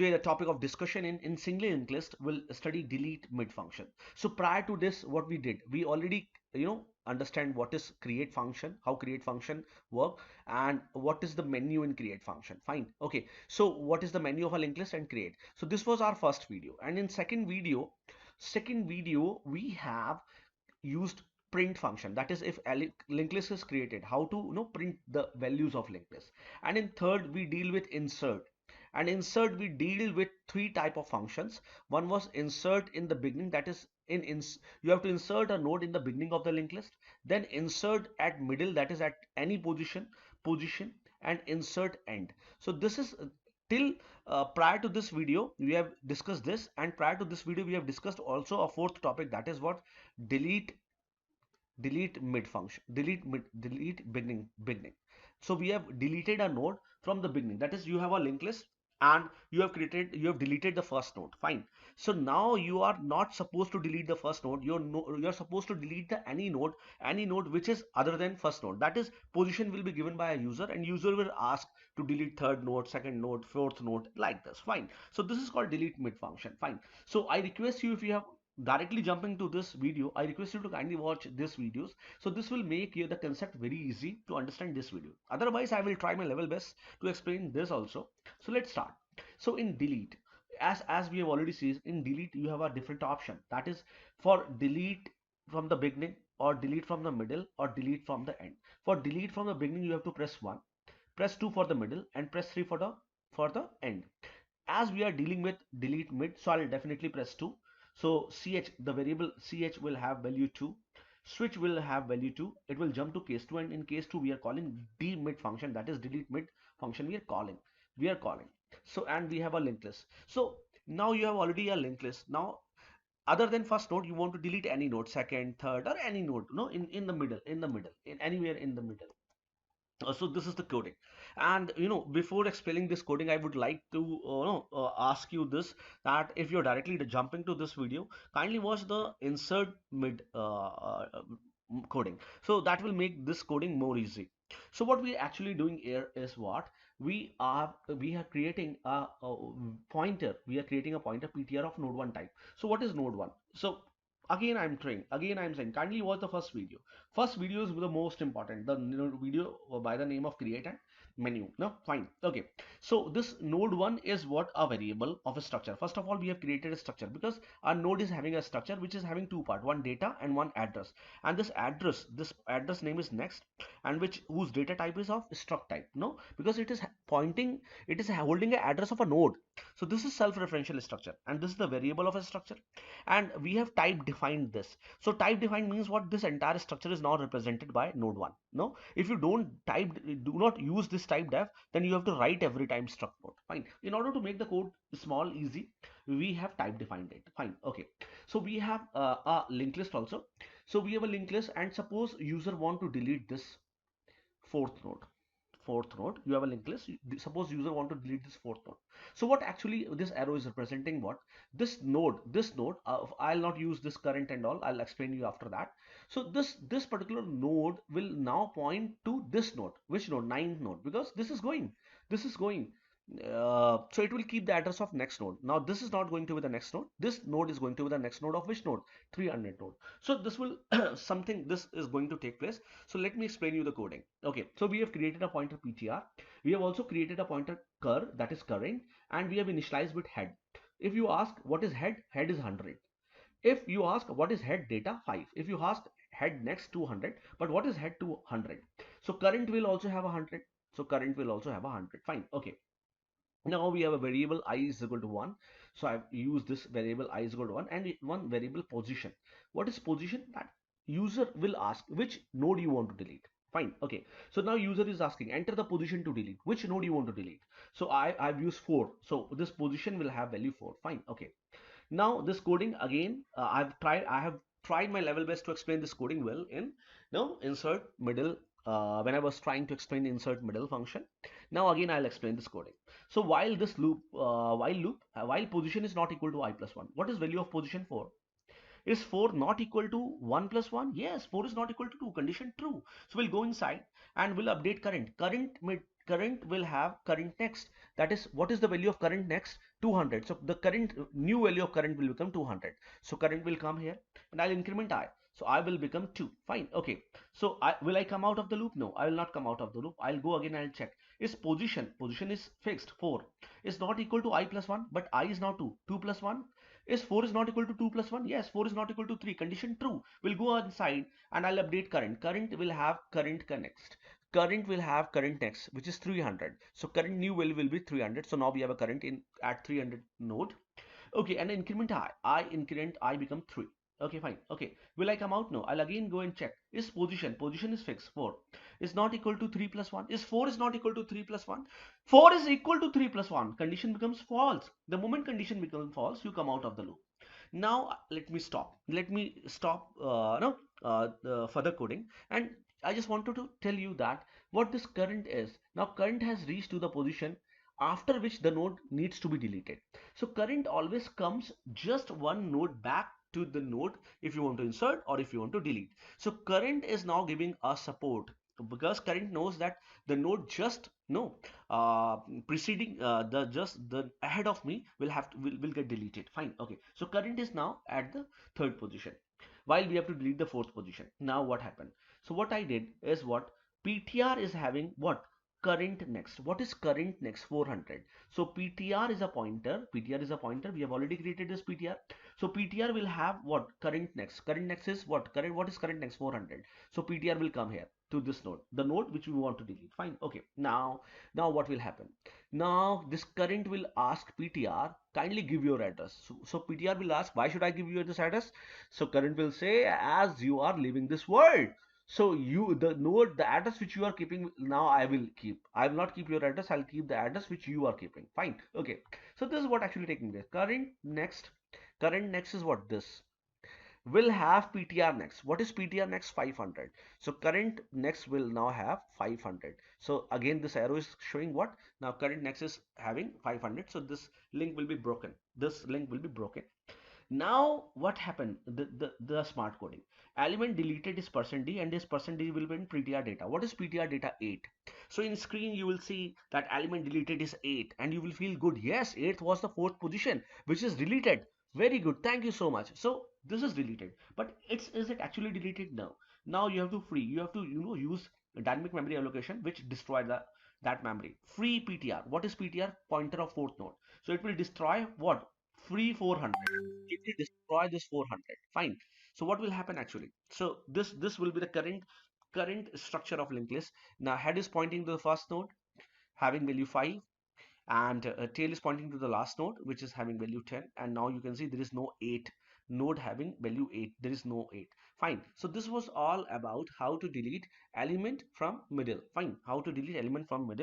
Today the topic of discussion in single linked list will study delete mid function. So prior to this, what we did, we already understand what is create function, how create function work, and what is the menu in create function. Fine. Okay, so what is the menu of a linked list and create. So this was our first video, and in second video we have used print function, that is if a linked list is created, how to print the values of linked list. And in third we deal with insert, and insert we deal with three type of functions. One was insert in the beginning, that is you have to insert a node in the beginning of the linked list, then insert at middle, that is at any position, and insert end. So this is till prior to this video we have discussed this, and prior to this video we have discussed also a fourth topic, that is what, delete delete mid function, delete beginning. So we have deleted a node from the beginning, that is you have a linked list and you have deleted the first node. Fine. So now you are not supposed to delete the first node, you're supposed to delete the any node which is other than first node. That is, position will be given by a user, and user will ask to delete third node, second node, fourth node, like this. Fine. So this is called delete mid function. Fine. So I request you, if you have directly jumping to this video, I request you to kindly watch this videos. So this will make you the concept very easy to understand this video. Otherwise, I will try my level best to explain this also. So let's start. So in delete, as we have already seen, in delete you have a different option. That is for delete from the beginning, or delete from the middle, or delete from the end. For delete from the beginning, you have to press 1, press 2 for the middle, and press 3 for the end. As we are dealing with delete mid, so I'll definitely press 2. So ch, the variable ch will have value 2, switch will have value 2, it will jump to case 2, and in case 2 we are calling demid function, that is delete mid function we are calling. So, and we have a linked list. So now you have already a linked list. Now, other than first node, you want to delete any node, second, third, or any node, in the middle, in anywhere in the middle. So this is the coding. And before explaining this coding, I would like to ask you this, that if you're directly jumping to this video, kindly watch the insert mid coding, so that will make this coding more easy. So what we actually doing here is, what we are creating a pointer, ptr of node 1 type. So what is node 1? So again I'm saying, kindly watch the first video. First video is the most important, the video by the name of create and menu. No, fine. Okay, so this node 1 is what, a variable of a structure. First of all, we have created a structure because our node is having a structure which is having two part, one data and one address. And this address name is next, and whose data type is of struct type. No, because it is holding an address of a node. So this is self-referential structure, and this is the variable of a structure. And we have type defined this. So type defined means what, this entire structure is now represented by node 1. No, if you do not use this type def, then you have to write every time struct node. Fine. In order to make the code small, easy, we have type defined it. Fine. Okay, so we have a linked list also. So we have a linked list, and suppose user want to delete this fourth node. You have a linked list, suppose user want to delete this fourth node. So what actually this arrow is representing, what, this node, I'll not use this current and all, I'll explain you after that. So this particular node will now point to this node. Which node? Ninth node, because this is going. So it will keep the address of next node. Now this is not going to be the next node, this node is going to be the next node of which node? 300 node. So this will this is going to take place. So let me explain you the coding. Okay, so we have created a pointer ptr, we have also created a pointer cur, that is current, and we have initialized with head. If you ask what is head, head is 100. If you ask what is head data, 5. If you ask head next, 200. But what is head to 100? So current will also have 100. So current will also have 100. Fine. Okay, now we have a variable I is equal to 1. So I've used this variable I is equal to 1, and one variable position. What is position? That user will ask which node you want to delete. Fine. Okay, so now user is asking, enter the position to delete, which node you want to delete. So I've used 4, so this position will have value 4. Fine. Okay, now this coding again, I have tried my level best to explain this coding well in insert middle, when I was trying to explain the insert middle function. Now again I'll explain this coding. So while this loop, while position is not equal to I plus 1, what is value of position? 4. Is 4 not equal to 1 plus 1? Yes, 4 is not equal to 2. Condition true. So we'll go inside and we'll update current. Current will have current next. That is, what is the value of current next? 200. So the current new value of current will become 200. So current will come here and I'll increment I. So I will become 2. Fine. Okay. So will I come out of the loop? No, I will not come out of the loop. I'll go again. I'll check. Is position is fixed 4 is not equal to I plus 1, but I is now 2. 2 plus 1 is 4 is not equal to 2 plus 1. Yes, 4 is not equal to 3. Condition true. We'll go inside and I'll update current. Current will have current next. Current will have current next, which is 300. So current new value will be 300. So now we have a current in at 300 node. Okay, and increment I increment I become 3. Okay, fine. Okay, will I come out? No, I'll again go and check. Is position is fixed 4 is not equal to 3 plus 1. Is 4 is not equal to 3 plus 1? 4 is equal to 3 plus 1. Condition becomes false. The moment condition becomes false, you come out of the loop. Now let me stop no the further coding, and I just wanted to tell you that what this current is. Now current has reached to the position after which the node needs to be deleted. So current always comes just one node back to the node if you want to insert or if you want to delete. So current is now giving us support because current knows that the node just no uh, preceding the just the ahead of me will get deleted. Fine. Okay, so current is now at the third position while we have to delete the fourth position. Now what happened? So what I did is what ptr is having what current next. What is current next? 400. So ptr is a pointer. Ptr is a pointer. We have already created this ptr. So ptr will have what current next. Current next is what current. What is current next? 400. So ptr will come here to this node, the node which we want to delete. Fine. Okay, now what will happen? Now this current will ask ptr, kindly give your address. So ptr will ask, why should I give you this address? So current will say, as you are leaving this world, so you the node the address which you are keeping, now I will keep. I will not keep your address, I'll keep the address which you are keeping. Fine. Okay, so this is what actually taking place. Current next is what this will have PTR next. What is PTR next? 500. So current next will now have 500. So again this arrow is showing what? Now current next is having 500. So this link will be broken. This link will be broken. Now what happened? The smart coding. Element deleted is %d and this %d will be in PTR data. What is PTR data? 8. So in screen you will see that element deleted is 8 and you will feel good. Yes, 8th was the fourth position which is deleted. Very good. Thank you so much. So this is deleted. But is it actually deleted? No. Now you have to free. You have to use dynamic memory allocation which destroy that memory. Free PTR. What is PTR? Pointer of fourth node. So it will destroy what? Free 400. It will destroy this 400. Fine. So what will happen actually? So this will be the current structure of linked list. Now head is pointing to the first node having value 5, and tail is pointing to the last node which is having value 10, and now you can see there is no 8 node having value 8. There is no 8. Fine. So this was all about how to delete element from middle. Fine. How to delete element from middle.